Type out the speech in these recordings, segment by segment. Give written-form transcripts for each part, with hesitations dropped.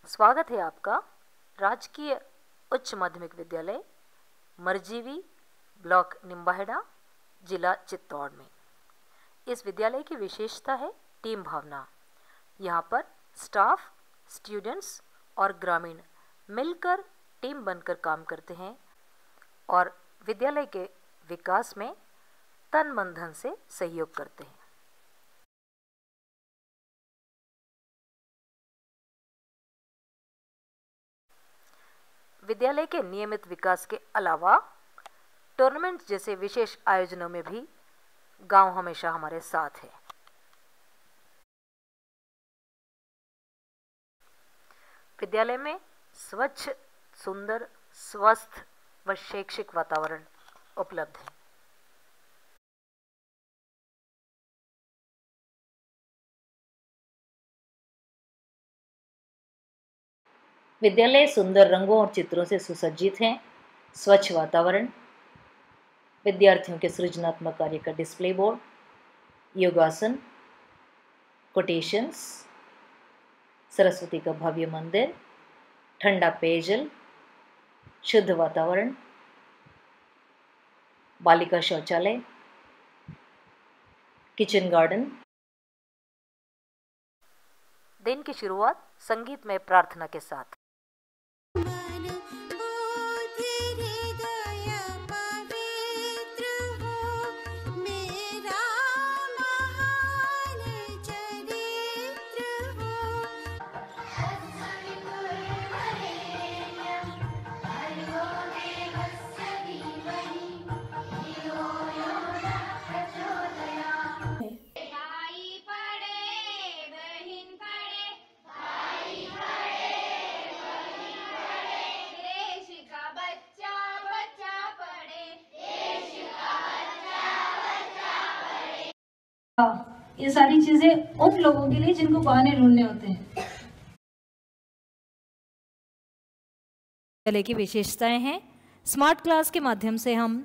स्वागत है आपका राजकीय उच्च माध्यमिक विद्यालय मरजीवी ब्लॉक निम्बाहेड़ा जिला चित्तौड़ में। इस विद्यालय की विशेषता है टीम भावना। यहाँ पर स्टाफ, स्टूडेंट्स और ग्रामीण मिलकर टीम बनकर काम करते हैं और विद्यालय के विकास में तन मन धन से सहयोग करते हैं। विद्यालय के नियमित विकास के अलावा टूर्नामेंट जैसे विशेष आयोजनों में भी गांव हमेशा हमारे साथ है। विद्यालय में स्वच्छ, सुंदर, स्वस्थ व शैक्षिक वातावरण उपलब्ध है। विद्यालय सुंदर रंगों और चित्रों से सुसज्जित है। स्वच्छ वातावरण, विद्यार्थियों के सृजनात्मक कार्य का डिस्प्ले बोर्ड, योगासन, कोटेशंस, सरस्वती का भव्य मंदिर, ठंडा पेयजल, शुद्ध वातावरण, बालिका शौचालय, किचन गार्डन। दिन की शुरुआत संगीतमय प्रार्थना के साथ। ये सारी चीजें उन लोगों के लिए जिनको बहाने ढूंढने होते हैं। विद्यालय की विशेषताएं हैं। स्मार्ट क्लास के माध्यम से हम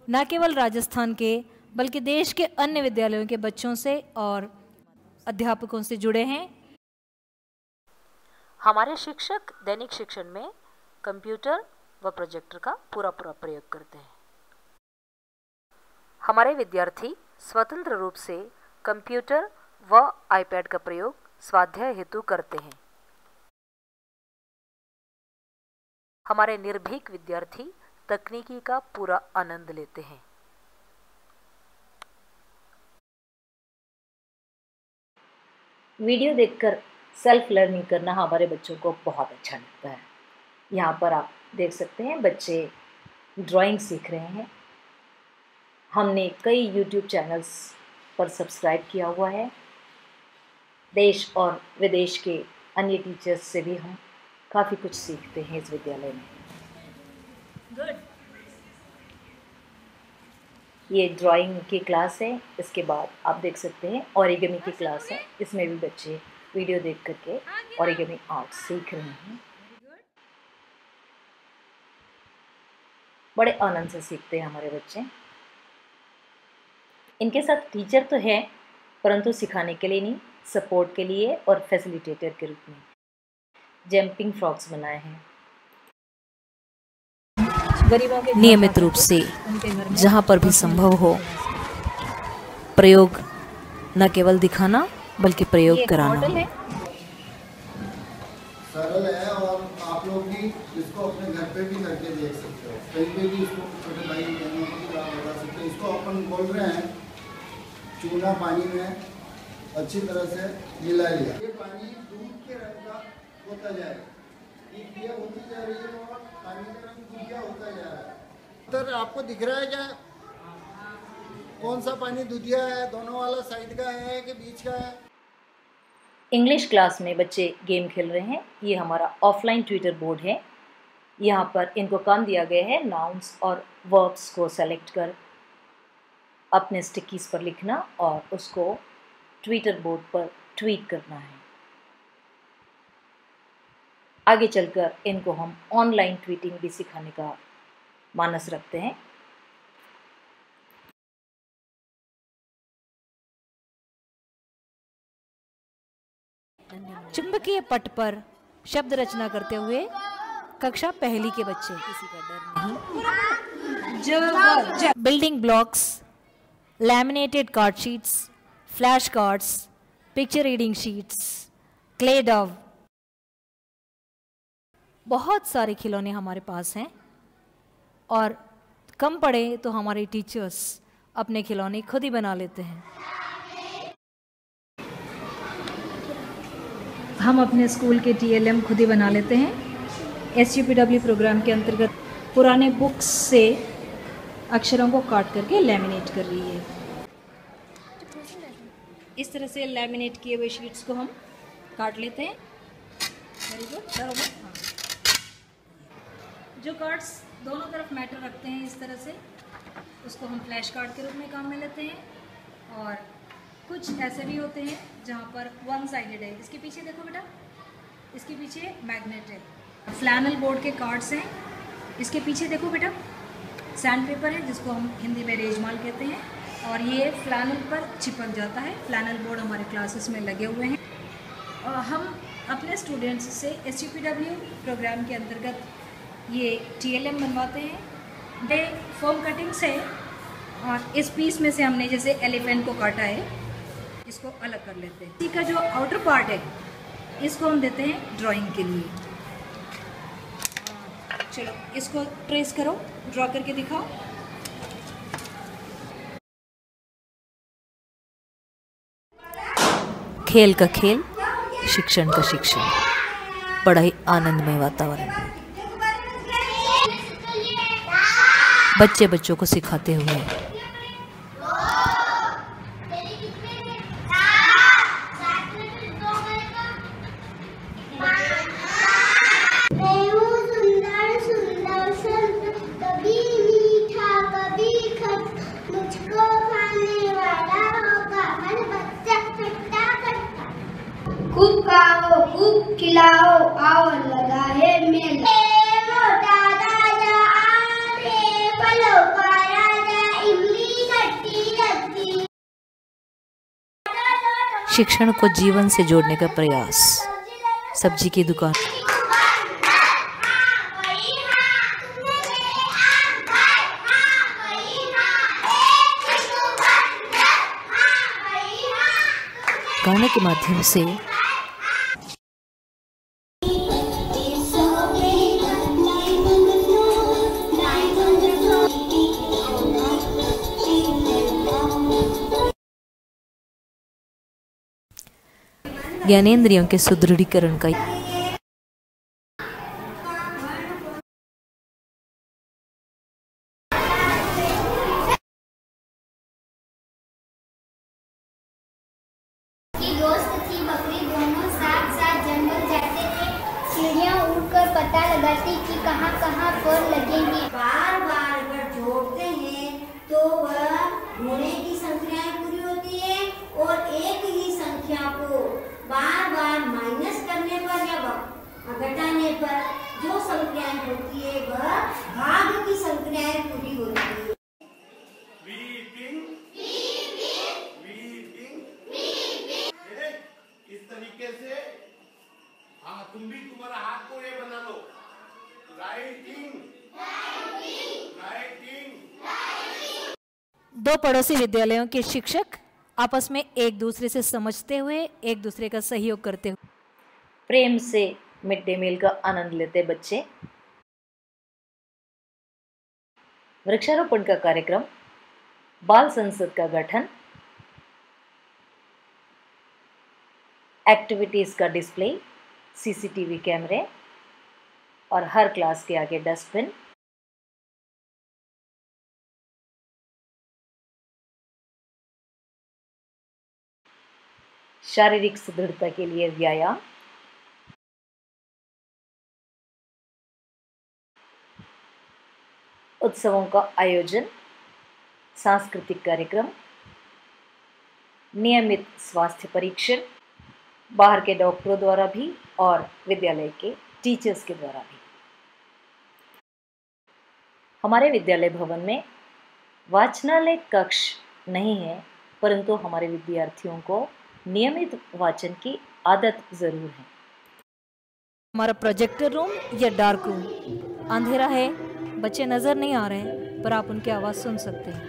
न केवल राजस्थान के बल्कि देश के अन्य विद्यालयों के बच्चों से और अध्यापकों से जुड़े हैं। हमारे शिक्षक दैनिक शिक्षण में कंप्यूटर व प्रोजेक्टर का पूरा प्रयोग करते हैं। हमारे विद्यार्थी स्वतंत्र रूप से कंप्यूटर व आईपैड का प्रयोग स्वाध्याय हेतु करते हैं। हमारे निर्भीक विद्यार्थी तकनीकी का पूरा आनंद लेते हैं। वीडियो देखकर सेल्फ लर्निंग करना हमारे बच्चों को बहुत अच्छा लगता है। यहाँ पर आप देख सकते हैं बच्चे ड्राइंग सीख रहे हैं। हमने कई यूट्यूब चैनल्स पर सब्सक्राइब किया हुआ है। देश और विदेश के अन्य टीचर्स से भी हम काफ़ी कुछ सीखते हैं इस विद्यालय में। गुड। ये ड्राइंग की क्लास है। इसके बाद आप देख सकते हैं ओरिगेमी की क्लास है। इसमें भी बच्चे वीडियो देख करके ओरिगेमी आर्ट सीख रहे हैं। बड़े आनंद से सीखते हैं हमारे बच्चे। इनके साथ टीचर तो है परंतु सिखाने के लिए नहीं, सपोर्ट के लिए और फैसिलिटेटर के रूप में जंपिंग फ्रॉक्स बनाए हैं। नियमित रूप से जहाँ पर भी संभव हो प्रयोग न केवल दिखाना बल्कि प्रयोग कराना। सरल है और आप लोग भी इसको अपने घर पे भी करके देख सकते हो। कहीं पे भी इसको छोटे भाई बहनों को भी आप बता सकते हो। इसको अपन बोल रहे हैं चूना पानी में अच्छी तरह से मिला लिया। ये पानी दूध के रंग का होता जाएगा, ये होती जा रही है और पानी का रंग दूधिया होता जा रहा है। तो आपको दिख रहा है क्या कौन सा पानी दूधिया है? दोनों वाला साइड का है कि बीच का है? इंग्लिश क्लास में बच्चे गेम खेल रहे हैं। ये हमारा ऑफलाइन ट्विटर बोर्ड है। यहाँ पर इनको काम दिया गया है नाउन्स और वर्ब्स को सेलेक्ट कर अपने स्टिकीज पर लिखना और उसको ट्विटर बोर्ड पर ट्वीट करना है। आगे चलकर इनको हम ऑनलाइन ट्वीटिंग भी सिखाने का मानस रखते हैं। चुंबकीय पट पर शब्द रचना करते हुए कक्षा पहली के बच्चे, किसी का डर नहीं। Building blocks, laminated card sheets, flash cards, picture reading sheets, clay Dove, बहुत सारे खिलौने हमारे पास हैं। और कम पड़े तो हमारे टीचर्स अपने खिलौने खुद ही बना लेते हैं। हम अपने स्कूल के TLM खुद ही बना लेते हैं। SUPW प्रोग्राम के अंतर्गत पुराने बुक्स से अक्षरों को काट करके लैमिनेट कर रही है। इस तरह से लैमिनेट किए हुए शीट्स को हम काट लेते हैं। वेरी गुड, बराबर। हाँ, जो कार्ड्स दोनों तरफ मैटर रखते हैं इस तरह से, उसको हम फ्लैश कार्ड के रूप में काम में लेते हैं। और कुछ ऐसे भी होते हैं जहाँ पर वन साइडेड है। इसके पीछे देखो बेटा, इसके पीछे मैग्नेट है। फ्लैनल बोर्ड के कार्ड्स हैं। इसके पीछे देखो बेटा, सैंड पेपर है जिसको हम हिंदी में रेजमाल कहते हैं, और ये फ्लैनल पर चिपक जाता है। फ्लैनल बोर्ड हमारे क्लासेस में लगे हुए हैं। और हम अपने स्टूडेंट्स से SUPW प्रोग्राम के अंतर्गत ये TLM बनवाते हैं। ये फोम कटिंग से, और इस पीस में से हमने जैसे एलिफेंट को काटा है, इसको अलग कर लेते हैं। इसी का जो आउटर पार्ट है इसको हम देते हैं ड्राइंग के लिए। चलो इसको ट्रेस करो, ड्रॉ करके दिखाओ। खेल का खेल, शिक्षण का शिक्षण, बड़ा ही आनंदमय वातावरण। बच्चे बच्चों को सिखाते हुए खूब खाओ, खूब खिलाओ, आओ लगा है मेला। मोटा ताजा आम है, फलों का राजा, इमली खट्टी लगती। शिक्षण को जीवन से जोड़ने का प्रयास। सब्जी की दुकान, गाने के माध्यम से ज्ञानेंद्रियों के सुदृढ़ीकरण का दोस्त थी बकरी, दोनों साथ साथ जंगल जाते थे। चिड़िया उड़कर पता लगाती कि कहाँ कहाँ फल लगेंगे। बार बार अगर जोड़ते हैं तो वह होने की संख्याएं पूरी होती है, और एक ही संख्या को बार बार माइनस करने पर या घटाने पर जो संख्याएं होती है वह भाग की संख्याएं पूरी होती है। इस तरीके से हाँ, तुम भी तुम्हारा हाथ को ये बना लो, राइटिंग। दो पड़ोसी विद्यालयों के शिक्षक आपस में एक दूसरे से समझते हुए एक दूसरे का सहयोग करते हुए प्रेम से मिड डे मील का आनंद लेते बच्चे। वृक्षारोपण का कार्यक्रम, बाल संसद का गठन, एक्टिविटीज का डिस्प्ले, CCTV कैमरे और हर क्लास के आगे डस्टबिन। शारीरिक सुदृढ़ता के लिए व्यायाम, उत्सवों का आयोजन, सांस्कृतिक कार्यक्रम, नियमित स्वास्थ्य परीक्षण, बाहर के डॉक्टरों द्वारा भी और विद्यालय के टीचर्स के द्वारा भी। हमारे विद्यालय भवन में वाचनालय कक्ष नहीं है, परंतु हमारे विद्यार्थियों को नियमित वाचन की आदत जरूर है। हमारा प्रोजेक्टर रूम या डार्क रूम। अंधेरा है, बच्चे नज़र नहीं आ रहे हैं, पर आप उनकी आवाज़ सुन सकते हैं।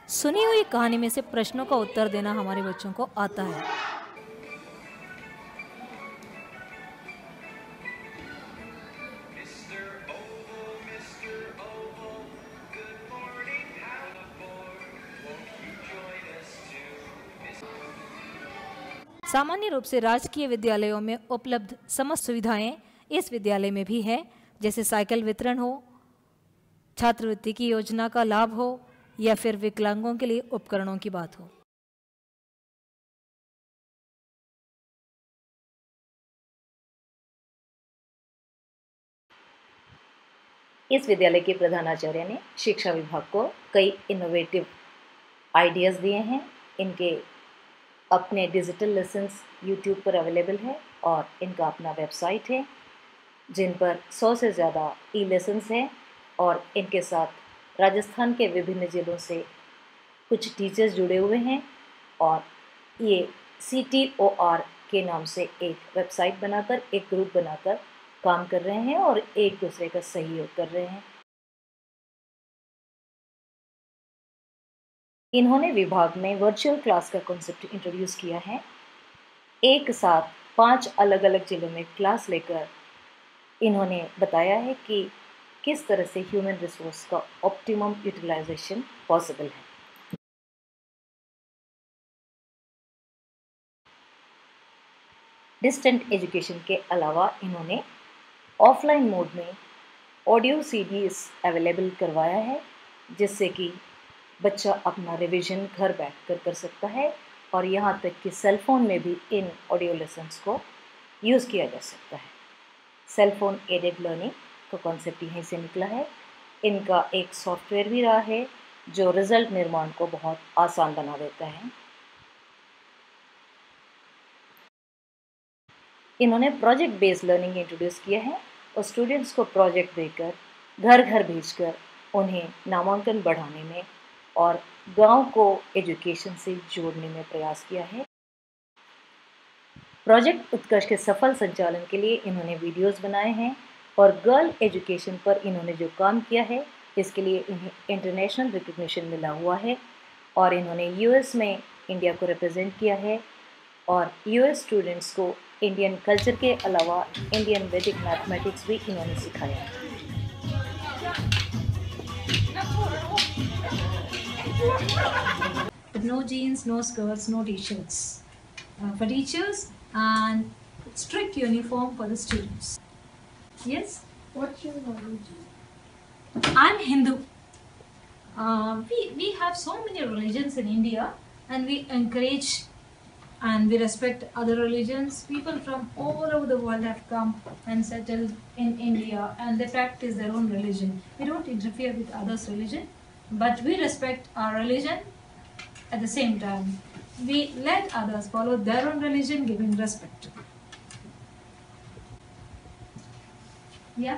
सुनी हुई कहानी में से प्रश्नों का उत्तर देना हमारे बच्चों को आता है। सामान्य रूप से राजकीय विद्यालयों में उपलब्ध समस्त सुविधाएं इस विद्यालय में भी हैं, जैसे साइकिल वितरण हो, छात्रवृत्ति की योजना का लाभ हो, या फिर विकलांगों के लिए उपकरणों की बात हो। इस विद्यालय के प्रधानाचार्य ने शिक्षा विभाग को कई इनोवेटिव आइडियाज़ दिए हैं। इनके अपने डिजिटल लेसन्स यूट्यूब पर अवेलेबल है और इनका अपना वेबसाइट है जिन पर 100 से ज़्यादा ई लेसन्स हैं, और इनके साथ राजस्थान के विभिन्न ज़िलों से कुछ टीचर्स जुड़े हुए हैं, और ये CTOR के नाम से एक वेबसाइट बनाकर, एक ग्रुप बनाकर काम कर रहे हैं और एक दूसरे का सहयोग कर रहे हैं। इन्होंने विभाग में वर्चुअल क्लास का कॉन्सेप्ट इंट्रोड्यूस किया है। एक साथ 5 अलग अलग जिलों में क्लास लेकर इन्होंने बताया है कि किस तरह से ह्यूमन रिसोर्स का ऑप्टिमम यूटिलाइजेशन पॉसिबल है। डिस्टेंट एजुकेशन के अलावा इन्होंने ऑफलाइन मोड में ऑडियो CDs अवेलेबल करवाया है, जिससे कि बच्चा अपना रिवीजन घर बैठकर कर सकता है, और यहाँ तक कि सेल फोन में भी इन ऑडियो लेसन्स को यूज़ किया जा सकता है। सेल फोन एडेड लर्निंग का कॉन्सेप्ट यहीं से निकला है। इनका एक सॉफ्टवेयर भी रहा है जो रिजल्ट निर्माण को बहुत आसान बना देता है। इन्होंने प्रोजेक्ट बेस्ड लर्निंग इंट्रोड्यूस किया है और स्टूडेंट्स को प्रोजेक्ट देकर घर घर भेजकर उन्हें नामांकन बढ़ाने में और गांव को एजुकेशन से जोड़ने में प्रयास किया है। प्रोजेक्ट उत्कर्ष के सफल संचालन के लिए इन्होंने वीडियोस बनाए हैं, और गर्ल एजुकेशन पर इन्होंने जो काम किया है इसके लिए इन्हें इंटरनेशनल रिकग्निशन मिला हुआ है, और इन्होंने US में इंडिया को रिप्रेजेंट किया है, और US स्टूडेंट्स को इंडियन कल्चर के अलावा इंडियन वैदिक मैथमेटिक्स भी इन्होंने सिखाया है। No jeans, no skirts, no t-shirts for teachers, and strict uniform for the students. Yes? What's your religion? I'm Hindu. We have so many religions in India, and we encourage and we respect other religions. People from all over the world have come and settled in India, and they practice their own religion. We don't interfere with others' religion, but we respect our religion. At the same time, we let others follow their own religion, giving respect. Yeah.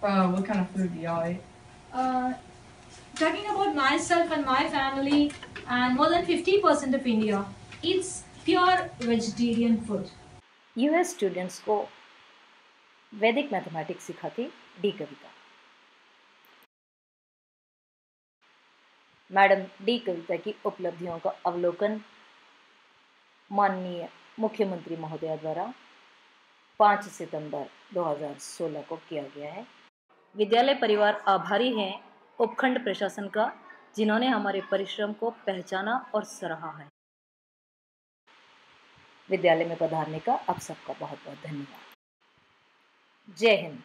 What kind of food do y'all eat? Talking about myself and my family, and more than 50% of India eats pure vegetarian food. US students को वैदिक mathematics सिखाती D कविता। Madam D कविता की उपलब्धियों का अवलोकन माननीय मुख्यमंत्री महोदया द्वारा 5 सितंबर 2016 को किया गया है। विद्यालय परिवार आभारी हैं उपखंड प्रशासन का, जिन्होंने हमारे परिश्रम को पहचाना और सराहा है। विद्यालय में पधारने का आप सबका बहुत बहुत धन्यवाद। जय हिंद।